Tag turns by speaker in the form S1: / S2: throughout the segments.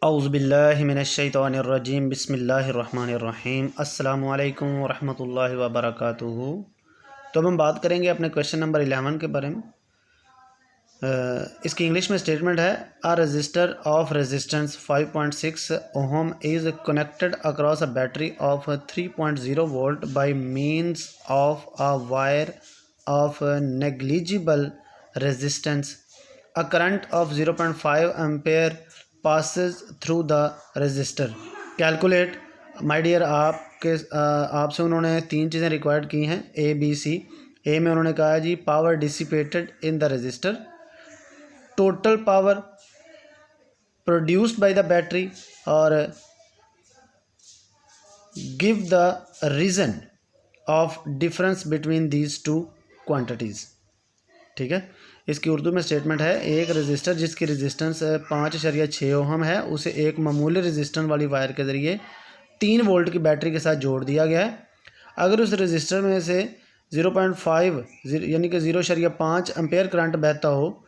S1: औज़ुबिल्लाहि मिनश्शैतानिर्रजीम बिस्मिल्लाहिर्रहमानिर्रहीम अस्सलामु अलैकुम वरहमतुल्लाहि वबरकातुहू। तो अब हम बात करेंगे अपने क्वेश्चन नंबर 11 के बारे में। इसकी इंग्लिश में स्टेटमेंट है a resistor of resistance 5.6 ohm is connected across a battery of 3.0 volt by means of a wire of negligible resistance. A current of 0.5 ampere passes through the resistor. Calculate my dear आपसे उन्होंने तीन चीज़ें required की हैं A B C. ए में उन्होंने कहा है जी power dissipated in the resistor, total power produced by the battery और give the reason of difference between these two quantities. ठीक है, इसकी उर्दू में स्टेटमेंट है एक रजिस्टर जिसकी रेजिस्टेंस 5.6 ओहम है उसे एक मामूली रेजिस्टेंस वाली वायर के ज़रिए 3 वोल्ट की बैटरी के साथ जोड़ दिया गया है। अगर उस रजिस्टर में से 0.5 यानी कि 0.5 एम्पेयर करंट बहता हो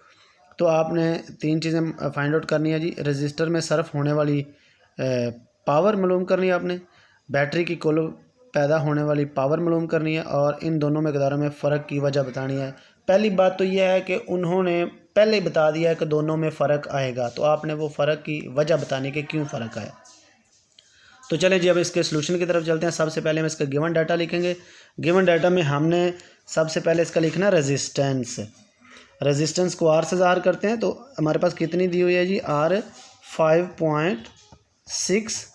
S1: तो आपने तीन चीज़ें फाइंड आउट करनी है जी। रजिस्टर में सर्फ होने वाली पावर मालूम करनी है आपने, बैटरी की कुल पैदा होने वाली पावर मालूम करनी है और इन दोनों मकदारों में फ़र्क की वजह बतानी है। पहली बात तो यह है कि उन्होंने पहले ही बता दिया है कि दोनों में फ़र्क आएगा, तो आपने वो फ़र्क की वजह बतानी कि क्यों फ़र्क आया। तो चलें जी अब इसके सलूशन की तरफ चलते हैं। सबसे पहले हम इसका गिवन डाटा लिखेंगे। गिवन डाटा में हमने सबसे पहले इसका लिखना रेजिस्टेंस। रेजिस्टेंस को आर से ज़ाहिर करते हैं तो हमारे पास कितनी दी हुई है जी आर 5.6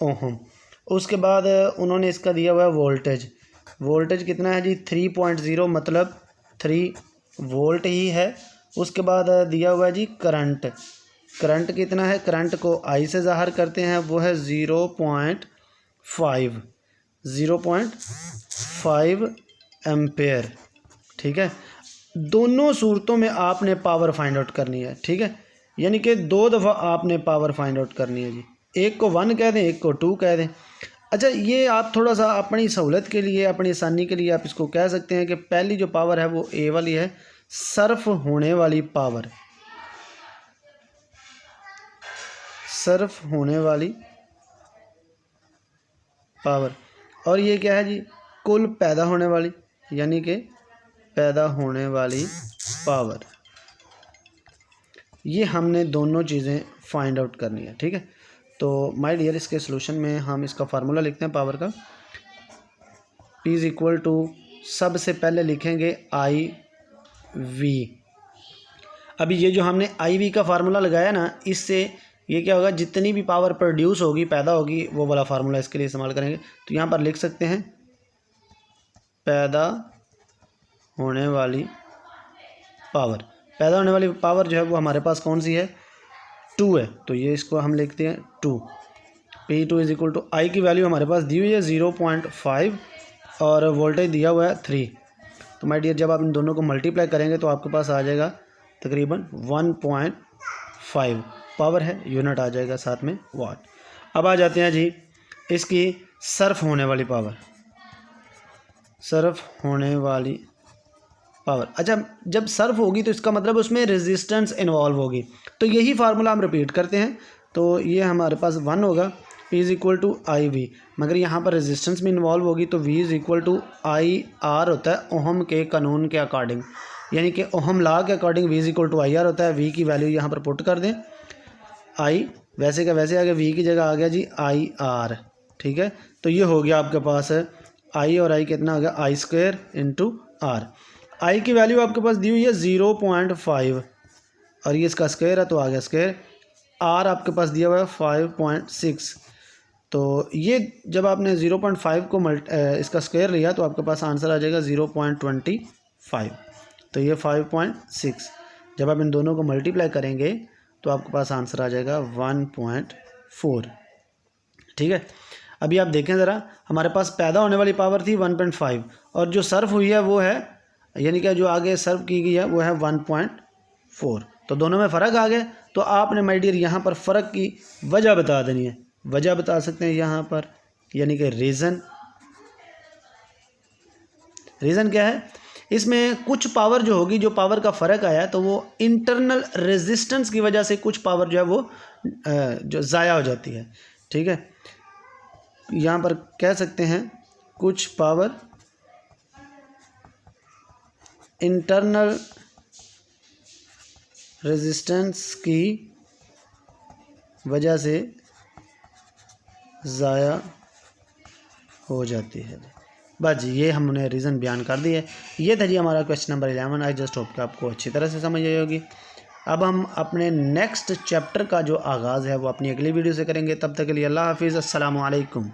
S1: ओहम। उसके बाद उन्होंने इसका दिया हुआ है वोल्टेज। वोल्टेज कितना है जी 3.0 मतलब 3 वोल्ट ही है। उसके बाद दिया हुआ है जी करंट। करंट कितना है, करंट को आई से ज़ाहिर करते हैं वो है 0.5 एम्पेयर। ठीक है, दोनों सूरतों में आपने पावर फाइंड आउट करनी है। ठीक है, यानी कि 2 दफ़ा आपने पावर फाइंड आउट करनी है जी। एक को 1 कह दें, एक को 2 कह दें। अच्छा, ये आप थोड़ा सा अपनी सहूलत के लिए, अपनी आसानी के लिए आप इसको कह सकते हैं कि पहली जो पावर है वो ए वाली है, सर्फ होने वाली पावर, सर्फ होने वाली पावर। और ये क्या है जी कुल पैदा होने वाली, यानी कि पैदा होने वाली पावर। ये हमने दोनों चीज़ें फाइंड आउट करनी है। ठीक है, तो माय डियर इसके सलूशन में हम इसका फार्मूला लिखते हैं पावर का। P इज़ इक्वल टू सबसे पहले लिखेंगे आई वी। अभी ये जो हमने आई वी का फार्मूला लगाया ना, इससे ये क्या होगा, जितनी भी पावर प्रोड्यूस होगी, पैदा होगी, वो वाला फार्मूला इसके लिए इस्तेमाल करेंगे। तो यहाँ पर लिख सकते हैं पैदा होने वाली पावर। पैदा होने वाली पावर जो है वो हमारे पास कौन सी है, 2 है, तो ये इसको हम लिखते हैं 2। P2 इज़ इक्वल टू आई की वैल्यू हमारे पास दी हुई है 0.5 और वोल्टेज दिया हुआ है 3। तो माय डियर जब आप इन दोनों को मल्टीप्लाई करेंगे तो आपके पास आ जाएगा तकरीबन 1.5 पावर है, यूनिट आ जाएगा साथ में वाट। अब आ जाते हैं जी इसकी सर्फ होने वाली पावर। सर्फ होने वाली पावर, अच्छा जब सर्फ होगी तो इसका मतलब उसमें रेजिस्टेंस इन्वॉल्व होगी, तो यही फार्मूला हम रिपीट करते हैं। तो ये हमारे पास 1 होगा, P is equal to I V, मगर यहाँ पर रेजिस्टेंस में इन्वॉल्व होगी तो V is equal to I R होता है ओहम के कानून के अकॉर्डिंग, यानी कि ओहम लॉ के according V is equal to I R होता है। V की वैल्यू यहाँ पर पुट कर दें, आई वैसे का वैसे आ गया, V की जगह आ गया जी आई आर। ठीक है, तो ये हो गया आपके पास आई और आई कितना हो गया आई स्क्वायर इंटू आर। आई की वैल्यू आपके पास दी हुई है 0.5 और ये इसका स्क्वायर है तो आ गया स्क्वायर। आर आपके पास दिया हुआ है 5.6, तो ये जब आपने 0.5 को इसका स्क्वायर लिया तो आपके पास आंसर आ जाएगा 0.25। तो ये 5.6 जब आप इन दोनों को मल्टीप्लाई करेंगे तो आपके पास आंसर आ जाएगा 1.4। ठीक है, अभी आप देखें ज़रा, हमारे पास पैदा होने वाली पावर थी 1.5 और जो सर्फ हुई है वो है, यानी कि जो आगे सर्व की गई है वो है 1.4, तो दोनों में फ़र्क आ गया। तो आपने माय डियर यहाँ पर फ़र्क की वजह बता देनी है। वजह बता सकते हैं यहाँ पर, यानी कि रीज़न। रीज़न क्या है, इसमें कुछ पावर जो होगी, जो पावर का फ़र्क आया तो वो इंटरनल रेजिस्टेंस की वजह से कुछ पावर जो है वो जो ज़ाया हो जाती है। ठीक है, यहाँ पर कह सकते हैं कुछ पावर इंटरनल रेजिस्टेंस की वजह से ज़ाया हो जाती है। बस जी, ये हमने रीज़न बयान कर दिए। ये था जी हमारा question number 11। I just hope कि आपको अच्छी तरह से समझ आई होगी। अब हम अपने नेक्स्ट चैप्टर का जो आगाज़ है वो अपनी अगली वीडियो से करेंगे। तब तक के लिए अल्लाह हाफिज़, अस्सलामु अलैकुम।